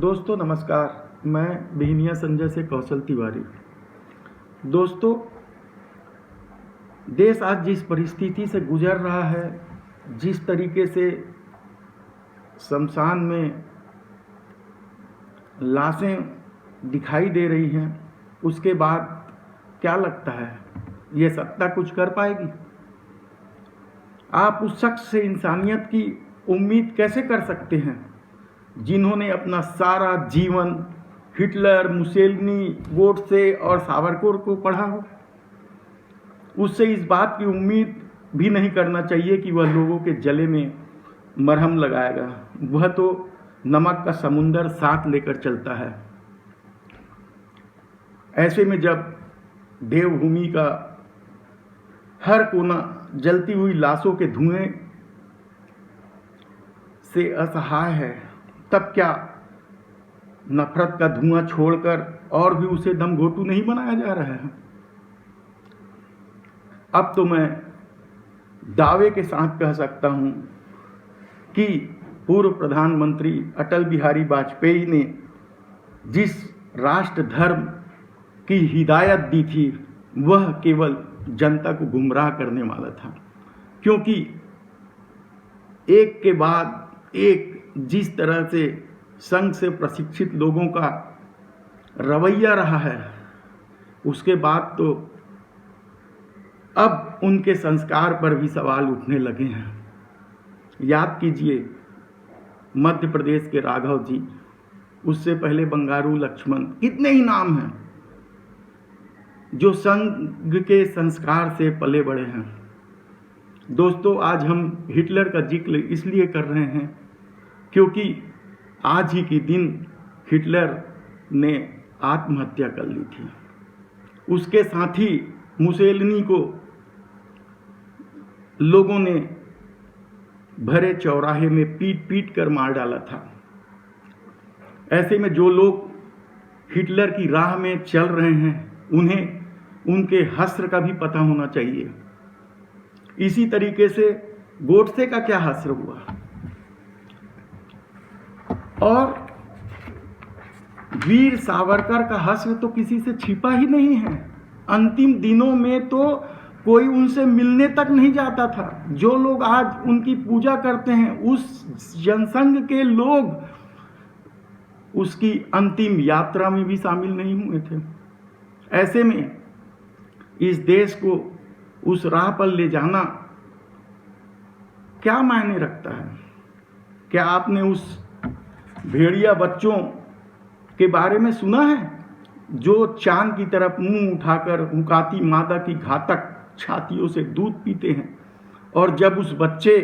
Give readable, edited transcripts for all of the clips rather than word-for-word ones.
दोस्तों नमस्कार, मैं बिहनिया संजय से कौशल तिवारी। दोस्तों, देश आज जिस परिस्थिति से गुजर रहा है, जिस तरीके से शमशान में लाशें दिखाई दे रही हैं, उसके बाद क्या लगता है ये सत्ता कुछ कर पाएगी? आप उस शख्स से इंसानियत की उम्मीद कैसे कर सकते हैं जिन्होंने अपना सारा जीवन हिटलर, मुसेलिनी, गोडसे और सावरकर को पढ़ा हो? उससे इस बात की उम्मीद भी नहीं करना चाहिए कि वह लोगों के गले में मरहम लगाएगा। वह तो नमक का समुंदर साथ लेकर चलता है। ऐसे में जब देवभूमि का हर कोना जलती हुई लाशों के धुएं से असहाय है, तब क्या नफरत का धुआं छोड़कर और भी उसे दमघोंटू नहीं बनाया जा रहा है? अब तो मैं दावे के साथ कह सकता हूं कि पूर्व प्रधानमंत्री अटल बिहारी वाजपेयी ने जिस राष्ट्र धर्म की हिदायत दी थी, वह केवल जनता को गुमराह करने वाला था। क्योंकि एक के बाद एक जिस तरह से संघ से प्रशिक्षित लोगों का रवैया रहा है, उसके बाद तो अब उनके संस्कार पर भी सवाल उठने लगे हैं। याद कीजिए मध्य प्रदेश के राघव जी, उससे पहले बंगारू लक्ष्मण, कितने ही नाम हैं जो संघ के संस्कार से पले बड़े हैं। दोस्तों, आज हम हिटलर का जिक्र इसलिए कर रहे हैं क्योंकि आज ही के दिन हिटलर ने आत्महत्या कर ली थी। उसके साथ ही मुसेलिनी को लोगों ने भरे चौराहे में पीट पीट कर मार डाला था। ऐसे में जो लोग हिटलर की राह में चल रहे हैं, उन्हें उनके हश्र का भी पता होना चाहिए। इसी तरीके से गोडसे का क्या हश्र हुआ, और वीर सावरकर का हश्र तो किसी से छिपा ही नहीं है। अंतिम दिनों में तो कोई उनसे मिलने तक नहीं जाता था। जो लोग आज उनकी पूजा करते हैं, उस जनसंघ के लोग उसकी अंतिम यात्रा में भी शामिल नहीं हुए थे। ऐसे में इस देश को उस राह पर ले जाना क्या मायने रखता है? क्या आपने उस भेड़िया बच्चों के बारे में सुना है जो चांद की तरफ मुंह उठाकर हुकाती मादा की घातक छातियों से दूध पीते हैं, और जब उस बच्चे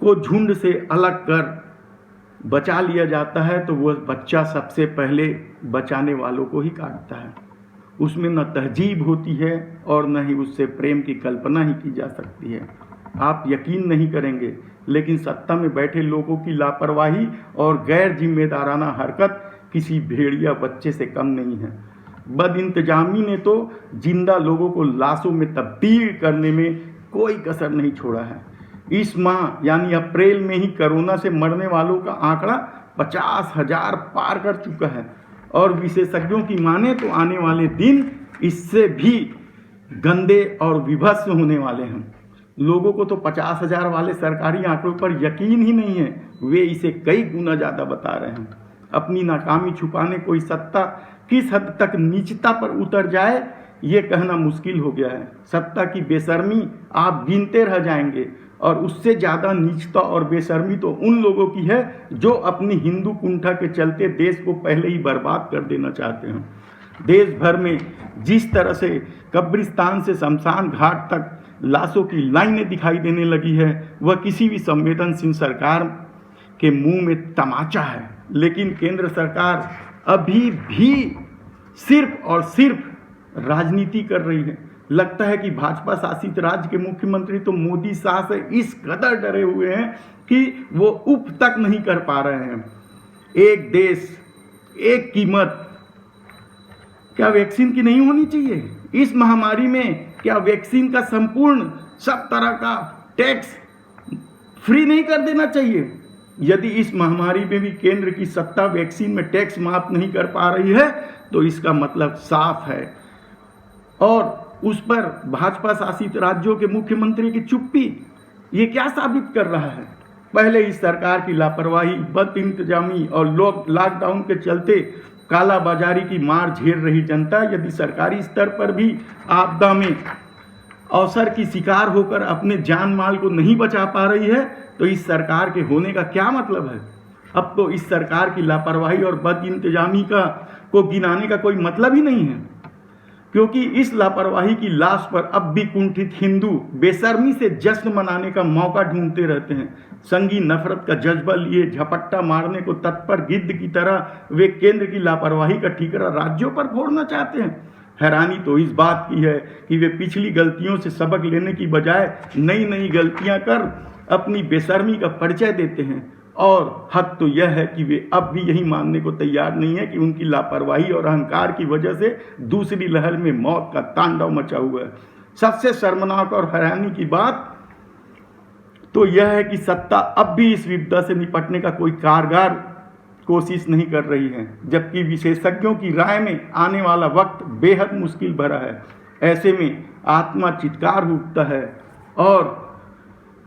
को झुंड से अलग कर बचा लिया जाता है तो वह बच्चा सबसे पहले बचाने वालों को ही काटता है। उसमें न तहजीब होती है और न ही उससे प्रेम की कल्पना ही की जा सकती है। आप यकीन नहीं करेंगे, लेकिन सत्ता में बैठे लोगों की लापरवाही और गैर जिम्मेदाराना हरकत किसी भेड़िया बच्चे से कम नहीं है। बदइंतजामी ने तो जिंदा लोगों को लाशों में तब्दील करने में कोई कसर नहीं छोड़ा है। इस माह यानी अप्रैल में ही कोरोना से मरने वालों का आंकड़ा 50,000 पार कर चुका है, और विशेषज्ञों की माने तो आने वाले दिन इससे भी गंदे और विभत्स होने वाले हैं। लोगों को तो 50,000 वाले सरकारी आंकड़ों पर यकीन ही नहीं है, वे इसे कई गुना ज़्यादा बता रहे हैं। अपनी नाकामी छुपाने कोई सत्ता किस हद तक नीचता पर उतर जाए, ये कहना मुश्किल हो गया है। सत्ता की बेशर्मी आप गिनते रह जाएंगे, और उससे ज़्यादा नीचता और बेशर्मी तो उन लोगों की है जो अपनी हिंदू कुंठा के चलते देश को पहले ही बर्बाद कर देना चाहते हैं। देश भर में जिस तरह से कब्रिस्तान से शमशान घाट तक लाशों की लाइनें दिखाई देने लगी है, वह किसी भी संवेदनशील सरकार के मुंह में तमाचा है। लेकिन केंद्र सरकार अभी भी सिर्फ और सिर्फ राजनीति कर रही है। लगता है कि भाजपा शासित राज्य के मुख्यमंत्री तो मोदी शाह से इस कदर डरे हुए हैं कि वो उफ तक नहीं कर पा रहे हैं। एक देश एक कीमत, क्या वैक्सीन की नहीं होनी चाहिए? इस महामारी में क्या वैक्सीन का संपूर्ण सब तरह का टैक्स फ्री नहीं कर देना चाहिए? यदि इस महामारी में भी केंद्र की सत्ता वैक्सीन में टैक्स माफ नहीं कर पा रही है तो इसका मतलब साफ है। और उस पर भाजपा शासित राज्यों के मुख्यमंत्री की चुप्पी ये क्या साबित कर रहा है? पहले इस सरकार की लापरवाही, बदइंतजामी और लॉकडाउन के चलते कालाबाजारी की मार झेल रही जनता यदि सरकारी स्तर पर भी आपदा में अवसर की शिकार होकर अपने जान माल को नहीं बचा पा रही है तो इस सरकार के होने का क्या मतलब है? अब तो इस सरकार की लापरवाही और बदइंतजामी को गिनाने का कोई मतलब ही नहीं है, क्योंकि इस लापरवाही की लाश पर अब भी कुंठित हिंदू बेशर्मी से जश्न मनाने का मौका ढूंढते रहते हैं। संगीन नफरत का जज्बा लिए झपट्टा मारने को तत्पर गिद्ध की तरह वे केंद्र की लापरवाही का ठीकरा राज्यों पर फोड़ना चाहते हैं। हैरानी तो इस बात की है कि वे पिछली गलतियों से सबक लेने की बजाय नई नई गलतियां कर अपनी बेशर्मी का परिचय देते हैं। और हद तो यह है कि वे अब भी यही मानने को तैयार नहीं है कि उनकी लापरवाही और अहंकार की वजह से दूसरी लहर में मौत का तांडव मचा हुआ है। सबसे शर्मनाक और हैरानी की बात तो यह है कि सत्ता अब भी इस विपदा से निपटने का कोई कारगर कोशिश नहीं कर रही है, जबकि विशेषज्ञों की राय में आने वाला वक्त बेहद मुश्किल भरा है। ऐसे में आत्मा चित्कार उठता है और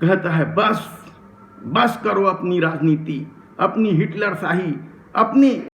कहता है बस करो अपनी राजनीति, अपनी हिटलर शाही, अपनी